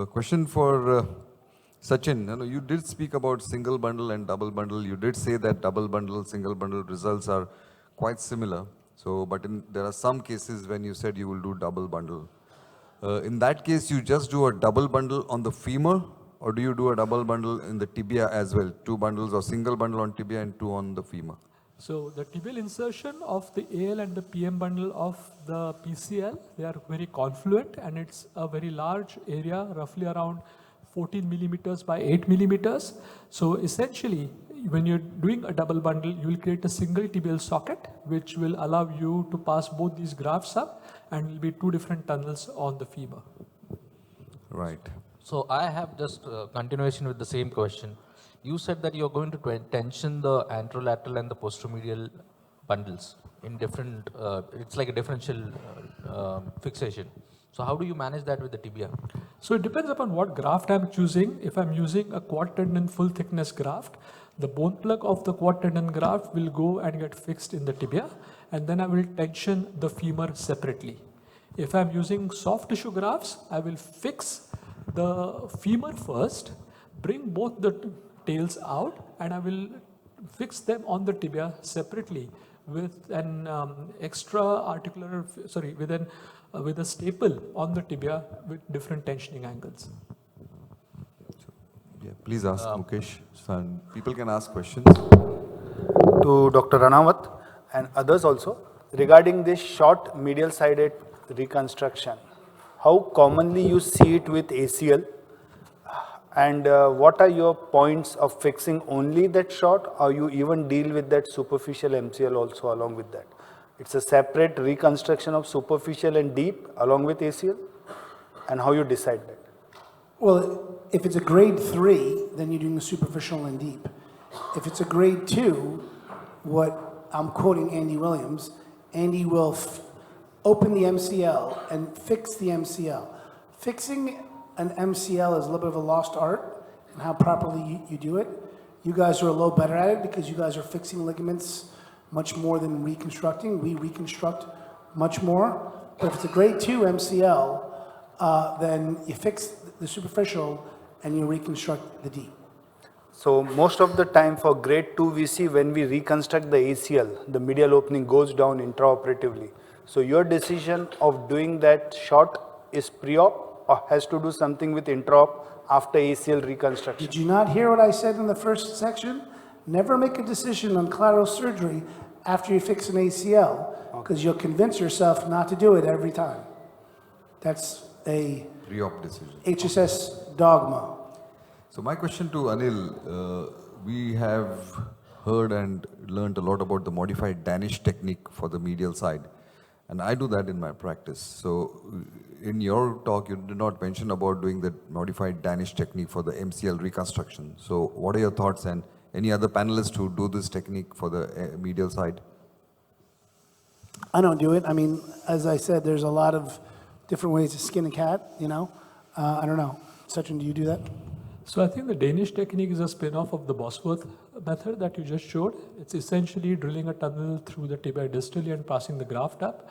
a question for Sachin. You did speak about single bundle and double bundle. You did say that double bundle, single bundle results are quite similar. So, but there are some cases when you said you will do double bundle. In that case, you just do a double bundle on the femur, or do you do a double bundle in the tibia as well? 2 bundles, or single bundle on tibia and 2 on the femur? So the tibial insertion of the AL and the PM bundle of the PCL, they are very confluent, and it's a very large area, roughly around 14 millimeters by 8 millimeters. So essentially, when you're doing a double bundle, you will create a single tibial socket, which will allow you to pass both these grafts up, and will be 2 different tunnels on the femur. Right. So I have just continuation with the same question. You said that you're going to tension the anterolateral and the posteromedial bundles in different, it's like a differential fixation. So how do you manage that with the tibia? So it depends upon what graft I'm choosing. If I'm using a quad tendon full thickness graft, the bone plug of the quad tendon graft will go and get fixed in the tibia, and then I will tension the femur separately. If I'm using soft tissue grafts, I will fix the femur first, bring both the tails out, and I will fix them on the tibia separately with an with a staple on the tibia with different tensioning angles. Yeah, please ask Mukesh. Son, people can ask questions. To Dr. Ranawat and others also, regarding this short medial sided reconstruction, how commonly you see it with ACL, and what are your points of fixing only that short, or you even deal with that superficial MCL also along with that? It's a separate reconstruction of superficial and deep along with ACL, and how you decide that? Well, if it's a grade 3, then you're doing the superficial and deep. If it's a grade 2, what I'm quoting Andy Williams, Andy will open the MCL and fix the MCL. Fixing an MCL is a little bit of a lost art in how properly you do it. You guys are a little better at it because you guys are fixing ligaments much more than reconstructing. We reconstruct much more. But if it's a grade 2 MCL, then you fix the superficial and you reconstruct the deep. So most of the time for grade 2 we see when we reconstruct the ACL, the medial opening goes down intraoperatively. So your decision of doing that short is pre-op or has to do something with intra-op after ACL reconstruction? Did you not hear what I said in the first section? Never make a decision on collateral surgery after you fix an ACL, because you'll convince yourself not to do it every time. That's a Pre-op decision. HSS dogma. So my question to Anil, we have heard and learned a lot about the modified Danish technique for the medial side. And I do that in my practice. So in your talk, you did not mention about doing the modified Danish technique for the MCL reconstruction. So what are your thoughts, and any other panelists who do this technique for the medial side? I don't do it. I mean, as I said, there's a lot of different ways to skin a cat, I don't know. Sachin, do you do that? So I think the Danish technique is a spin-off of the Bosworth method that you just showed. It's essentially drilling a tunnel through the tibia distally and passing the graft up.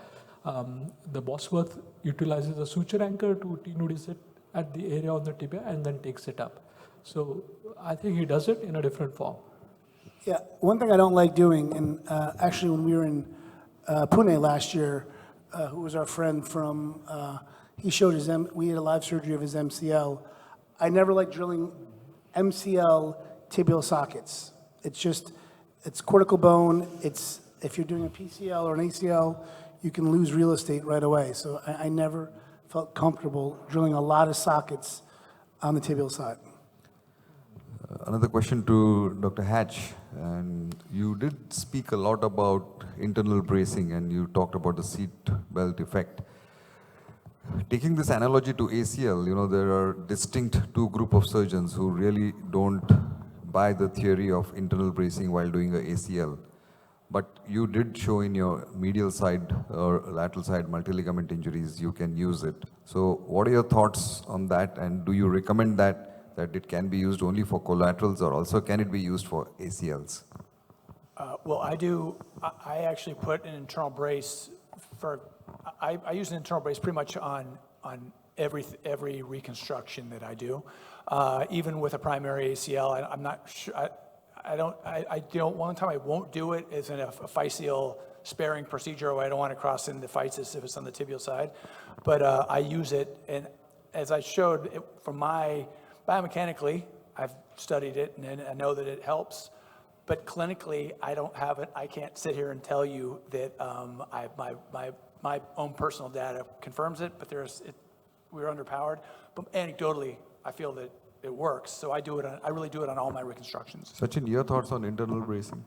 The Bosworth utilizes a suture anchor to T-nudis it at the area on the tibia and then takes it up. So I think he does it in a different form. Yeah, one thing I don't like doing, and actually when we were in Pune last year, who was our friend from, he showed we had a live surgery of his MCL. I never like drilling MCL tibial sockets. It's cortical bone. If you're doing a PCL or an ACL, you can lose real estate right away. So I never felt comfortable drilling a lot of sockets on the tibial side. Another question to Dr. Hatch. And you did speak a lot about internal bracing, and you talked about the seat belt effect. Taking this analogy to ACL, there are distinct 2 group of surgeons who really don't buy the theory of internal bracing while doing a ACL. But you did show in your medial side or lateral side multi-ligament injuries, you can use it. So what are your thoughts on that, and do you recommend that it can be used only for collaterals, or also can it be used for ACLs? Well, I do. I actually put an internal brace I use an internal brace pretty much on every reconstruction that I do. Even with a primary ACL, I'm not sure, I don't, one time I won't do it as in a fascial sparing procedure, or I don't want to cross into physis if it's on the tibial side. But I use it, and as I showed from my, biomechanically, I've studied it and I know that it helps. But clinically, I don't have it. I can't sit here and tell you that my own personal data confirms it, but we're underpowered. But anecdotally, I feel that it works. So I really do it on all my reconstructions. Sachin, your thoughts on internal bracing?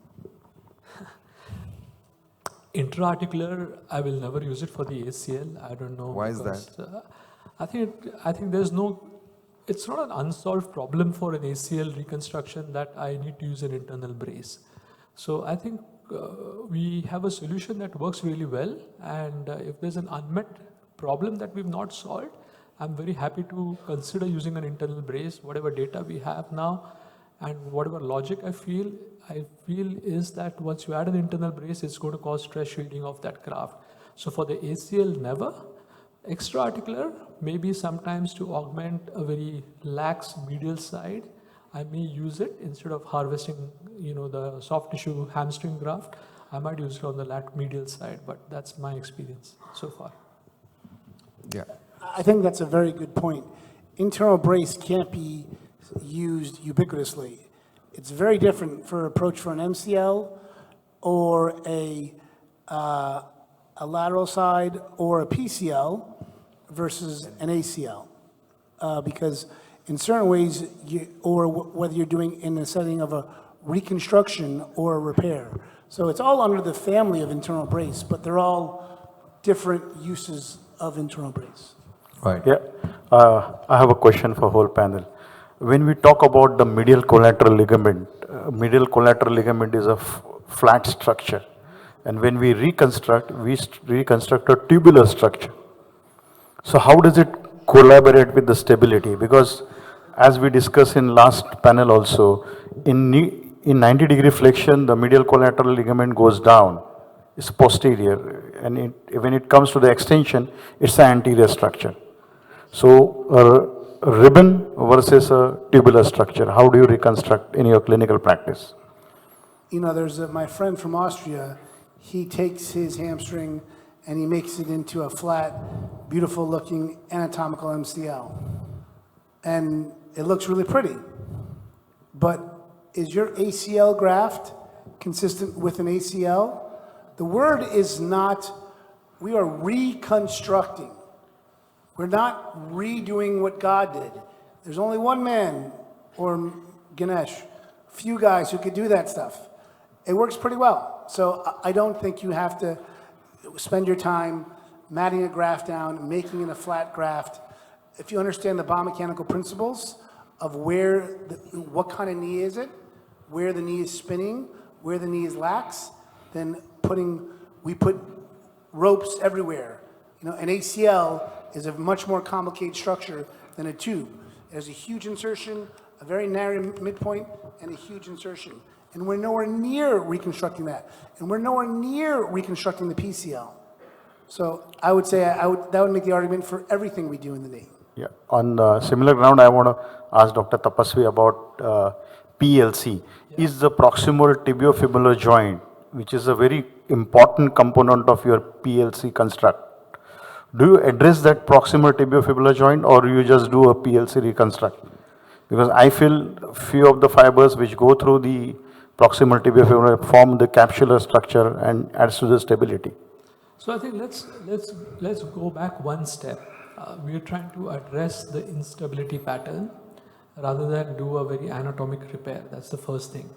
Intra-articular, I will never use it for the ACL. I don't know. Why is because, that? I think there's no, it's not an unsolved problem for an ACL reconstruction that I need to use an internal brace. So I think we have a solution that works really well, and if there's an unmet problem that we've not solved, I'm very happy to consider using an internal brace, whatever data we have now, and whatever logic I feel is that once you add an internal brace, it's going to cause stress shielding of that graft. So for the ACL, never. Extra-articular, maybe sometimes to augment a very lax medial side, I may use it instead of harvesting, the soft tissue hamstring graft. I might use it on the medial side, but that's my experience so far. Yeah. I think that's a very good point. Internal brace can't be used ubiquitously. It's very different for approach for an MCL or a lateral side or a PCL versus an ACL. Because in certain ways, whether you're doing in the setting of a reconstruction or a repair. So it's all under the family of internal brace, but they're all different uses of internal brace. Right. Yeah, I have a question for whole panel. When we talk about the medial collateral ligament is a flat structure. And when we reconstruct a tubular structure. So how does it collaborate with the stability? Because as we discussed in last panel also, in 90-degree flexion, the medial collateral ligament goes down. It's posterior. And when it comes to the extension, it's an anterior structure. So a ribbon versus a tubular structure, how do you reconstruct in your clinical practice? There's my friend from Austria, he takes his hamstring and he makes it into a flat, beautiful looking anatomical MCL. And it looks really pretty. But is your ACL graft consistent with an ACL? The word is not, we are reconstructing. We're not redoing what God did. There's only one man, or Ganesh, few guys who could do that stuff. It works pretty well. So I don't think you have to spend your time matting a graft down, making it a flat graft. If you understand the biomechanical principles of what kind of knee is it, where the knee is spinning, where the knee is lax, then we put ropes everywhere. An ACL is a much more complicated structure than a tube. There's a huge insertion, a very narrow midpoint, and a huge insertion. And we're nowhere near reconstructing that. And we're nowhere near reconstructing the PCL. So I would say that would make the argument for everything we do in the knee. Yeah. On similar ground, I want to ask Dr. Tapasvi about PLC. Yeah. Is the proximal tibiofibular joint, which is a very important component of your PLC construct, do you address that proximal tibiofibular joint or you just do a PLC reconstruct? Because I feel few of the fibers which go through the proximal tibiofibular form the capsular structure and adds to the stability. So I think let's go back one step. We are trying to address the instability pattern rather than do a very anatomic repair. That's the first thing.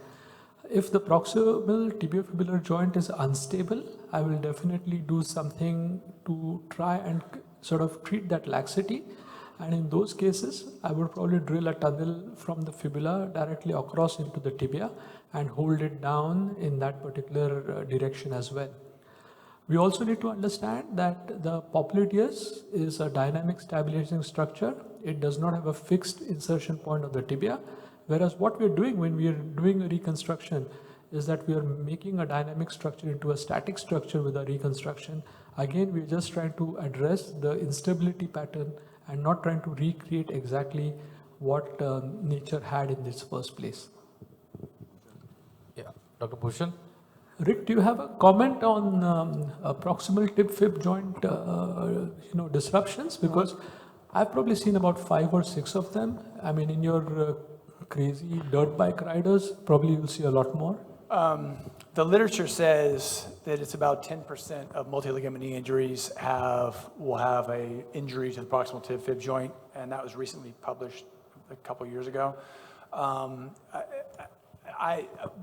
If the proximal tibiofibular joint is unstable, I will definitely do something to try and sort of treat that laxity. And in those cases, I would probably drill a tunnel from the fibula directly across into the tibia and hold it down in that particular direction as well. We also need to understand that the popliteus is a dynamic stabilizing structure. It does not have a fixed insertion point of the tibia. Whereas what we are doing when we are doing a reconstruction is that we are making a dynamic structure into a static structure with a reconstruction. Again, we are just trying to address the instability pattern and not trying to recreate exactly what nature had in its first place. Yeah, Dr. Bhushan? Rick, do you have a comment on proximal tib fib joint disruptions? Because I've probably seen about 5 or 6 of them. I mean, in your crazy dirt bike riders, probably you'll see a lot more. The literature says that it's about 10% of multiligament knee injuries will have a injury to the proximal tib fib joint, and that was recently published a couple years ago.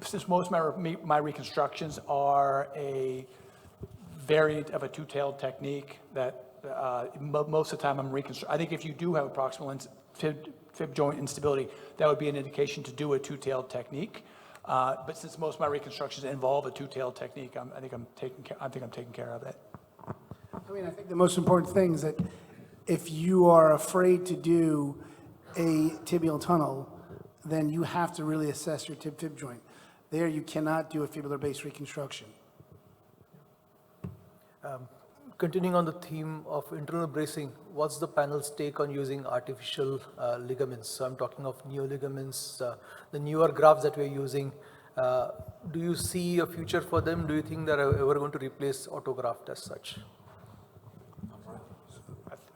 Since most of my reconstructions are a variant of a two-tailed technique, that most of the time I'm reconstructing. I think if you do have a proximal fib joint instability, that would be an indication to do a two-tailed technique. But since most of my reconstructions involve a two-tailed technique, I think I'm taking care of it. I mean, I think the most important thing is that if you are afraid to do a tibial tunnel, then you have to really assess your tib-fib joint. There, you cannot do a fibular-based reconstruction. Continuing on the theme of internal bracing, what's the panel's take on using artificial ligaments? So I'm talking of neoligaments, the newer grafts that we're using. Do you see a future for them? Do you think they're ever going to replace autograft as such?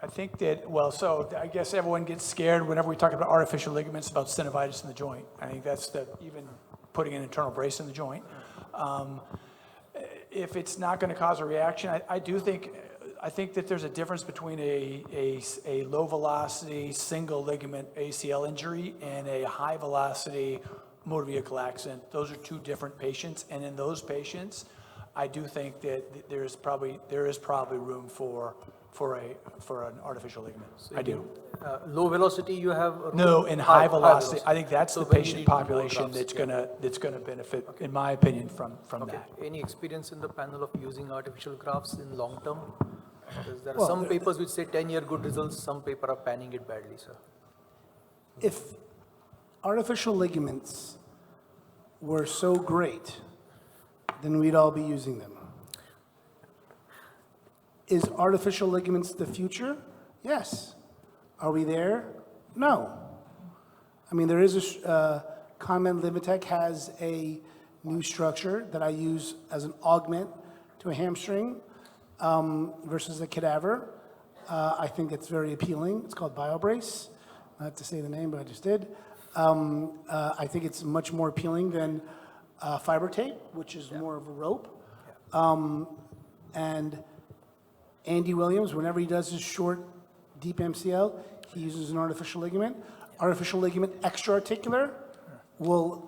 I think that, well, so I guess everyone gets scared whenever we talk about artificial ligaments about synovitis in the joint. I think that's even putting an internal brace in the joint. If it's not going to cause a reaction, I think that there's a difference between a low velocity single ligament ACL injury and a high velocity motor vehicle accident. Those are two different patients, and in those patients, I do think that there is probably room for an artificial ligament. So I do. Low velocity you have? No, in high velocity. I think that's So the when you patient need more population grafts, that's gonna benefit, in my opinion, from Okay. that. Any experience in the panel of using artificial grafts in long term? Because there are some papers which say 10-year good results, some paper are panning it badly, sir. If artificial ligaments were so great, then we'd all be using them. Is artificial ligaments the future? Yes. Are we there? No. I mean, there is Conmed Livitech has a new structure that I use as an augment to a hamstring versus a cadaver. I think it's very appealing. It's called BioBrace. Not to say the name, but I just did. I think it's much more appealing than fiber tape, which is more of a rope. And Andy Williams, whenever he does his short, deep MCL, he uses an artificial ligament. Artificial ligament extra-articular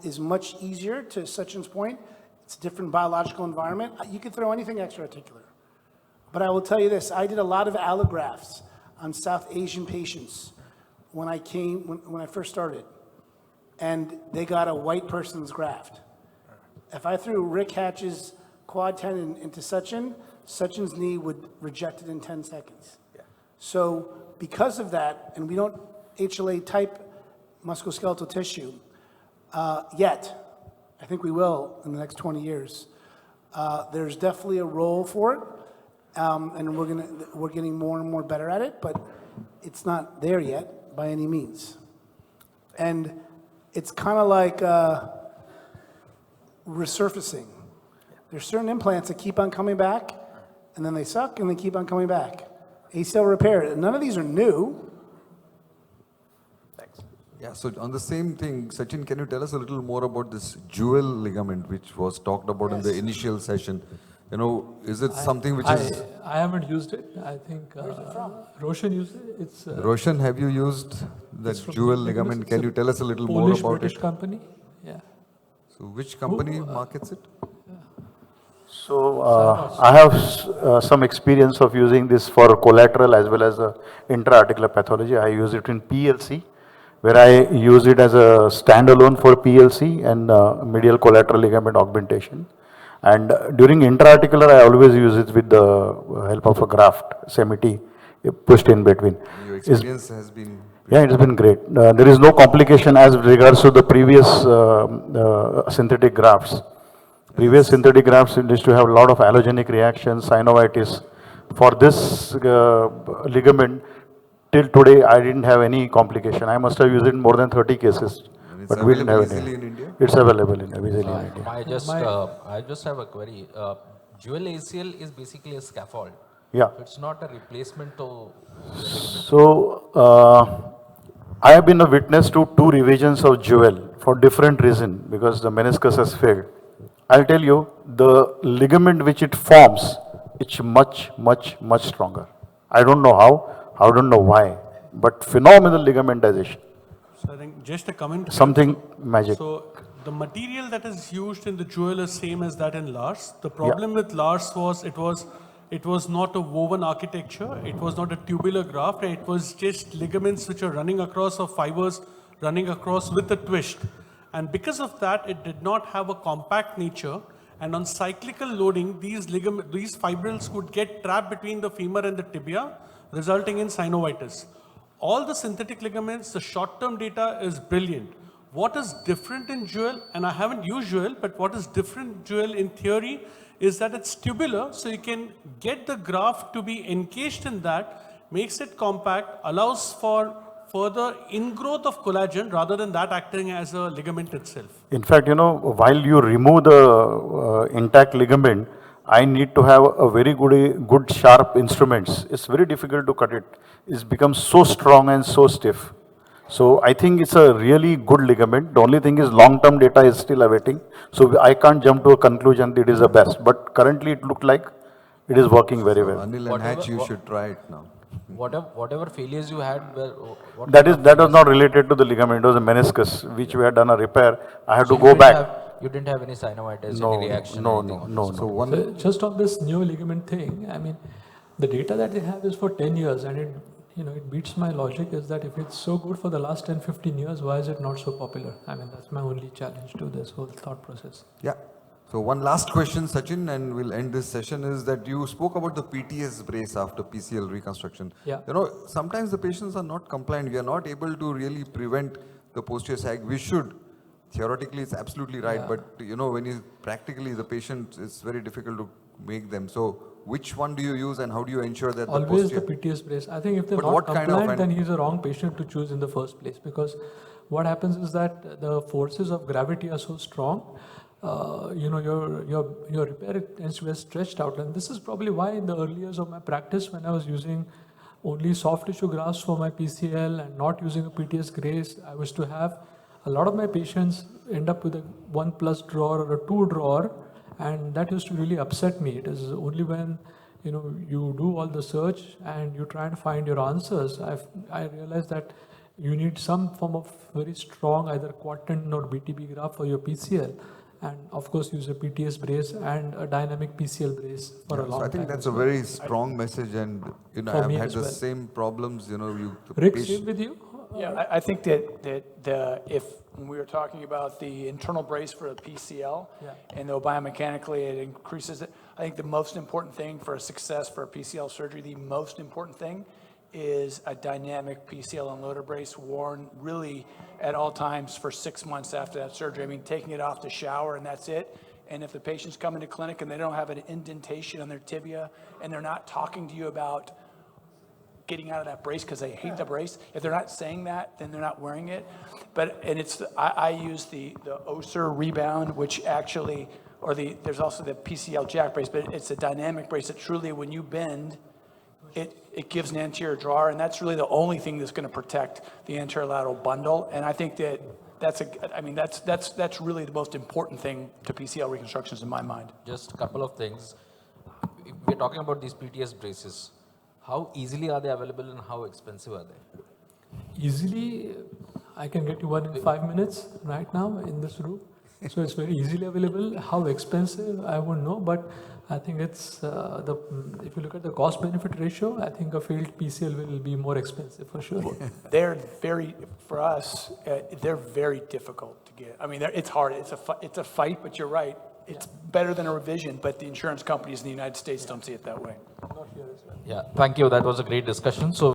is much easier, to Sachin's point. It's a different biological environment. You can throw anything extra-articular. But I will tell you this, I did a lot of allografts on South Asian patients when I first started. And they got a white person's graft. If I threw Rick Hatch's quad tendon into Sachin's knee would reject it in 10 seconds. Yeah. So because of that, and we don't HLA type musculoskeletal tissue yet, I think we will in the next 20 years. There's definitely a role for it, and we're getting more and more better at it, but it's not there yet by any means. And it's kind of like resurfacing. There's certain implants that keep on coming back, and then they suck, and they keep on coming back. ACL repair, none of these are new. Thanks. Yeah, so on the same thing, Sachin, can you tell us a little more about this jewel ligament, which was talked about in the initial session? You know, is it something which is... I haven't used it. I think Roshan used it. It's Roshan, have you used that jewel ligament? Can you tell us a little more Polish about British it? company. Yeah. So which company markets it? So I have some experience of using this for collateral as well as intra-articular pathology. I use it in PLC, where I use it as a standalone for PLC and medial collateral ligament augmentation. And during intra-articular, I always use it with the help of a graft, semi-T, pushed in between. Your experience has been... Yeah, it has been great. There is no complication as regards to the previous synthetic grafts. Previous synthetic grafts used to have a lot of allergenic reactions, synovitis. For this ligament, till today, I didn't have any complication. I must have used it in more than 30 cases. And it's But we didn't available have easily any. in India? It's available easily in India. I just have a query. Dual ACL is basically a scaffold. Yeah. It's not a replacement to the ligament. So, I have been a witness to 2 revisions of Jewel for different reason because the meniscus has failed. I'll tell you, the ligament which it forms, it's much, much, much stronger. I don't know how, I don't know why, but phenomenal ligamentization. So I think just a comment. here. Something So- magic. So the material that is used in the jewel is same as that in Lars. The problem with Lars was it was not a woven architecture. It was not a tubular graft. It was just ligaments which are running across or fibers running across with a twist. And because of that, it did not have a compact nature. And on cyclical loading, these fibrils would get trapped between the femur and the tibia, resulting in synovitis. All the synthetic ligaments, the short-term data is brilliant. What is different in Jewel, and I haven't used Jewel, but what is different in Jewel in theory is that it's tubular, so you can get the graft to be encased in that, makes it compact, allows for further ingrowth of collagen rather than that acting as a ligament itself. In fact, while you remove the intact ligament, I need to have a very good sharp instruments. It's very difficult to cut it. It's become so strong and so stiff. So I think it's a really good ligament. The only thing is long-term data is still awaiting. So I can't jump to a conclusion that it is the best. But currently it looked like it is working very well. Anil and Hatch, you should try it now. Whatever failures you had, what That was not related to the ligament. It was a meniscus, which we had done a repair. I had to go back. You didn't have any synovitis, No, any reaction? no, anything? no. So just on this new ligament thing, I mean, the data that they have is for 10 years and it beats my logic is that if it's so good for the last 10, 15 years, why is it not so popular? I mean, that's my only challenge to this whole thought process. Yeah. So one last question, Sachin, and we'll end this session, is that you spoke about the PTS brace after PCL reconstruction. Yeah. Sometimes the patients are not compliant. We are not able to really prevent the posterior sag. We should. Theoretically, it's absolutely right, Yeah. but when you practically the patient, it's very difficult to make them. So which one do you use and how do you ensure that Always the the posterior... PTS brace. I think if they're But not what kind of compliant, then he's a wrong patient to choose in the first place because what happens is that the forces of gravity are so strong. Your repair tends to be stretched out, and this is probably why in the early years of my practice, when I was using only soft tissue grafts for my PCL and not using a PTS brace, I was to have a lot of my patients end up with a 1+ drawer or a 2 drawer, and that used to really upset me. It is only when you do all the search and you try and find your answers, I realized that you need some form of very strong either quad tendon or BTB graft for your PCL. And of course, use a PTS brace and a dynamic PCL brace for a long time. So I think that's a very strong message, and I've me had as the well. same problems. Rick, same with you? Yeah, I think that if when we were talking about the internal brace for the PCL, and though biomechanically it increases it, I think the most important thing for a success for a PCL surgery, the most important thing is a dynamic PCL unloader brace worn really at all times for 6 months after that surgery. I mean, taking it off the shower and that's it. And if the patients come into clinic and they don't have an indentation on their tibia and they're not talking to you about getting out of that brace because they hate the brace, if they're not saying that, then they're not wearing it. I use the OSER rebound, which actually, there's also the PCL jack brace, but it's a dynamic brace that truly when you bend, it gives an anterior drawer, and that's really the only thing that's going to protect the anterolateral bundle. And I think that's really the most important thing to PCL reconstructions in my mind. Just a couple of things. If we're talking about these PTS braces. How easily are they available and how expensive are they? Easily, I can get you one in 5 minutes right now in this room. So it's very easily available. How expensive, I won't know, but I think it's if you look at the cost-benefit ratio, I think a failed PCL will be more expensive for sure. They're for us, they're very difficult to get. I mean, it's hard. It's a fight, but you're right. It's better than a revision, but the insurance companies in the United States don't see it that way. Yeah, thank you. That was a great discussion. So.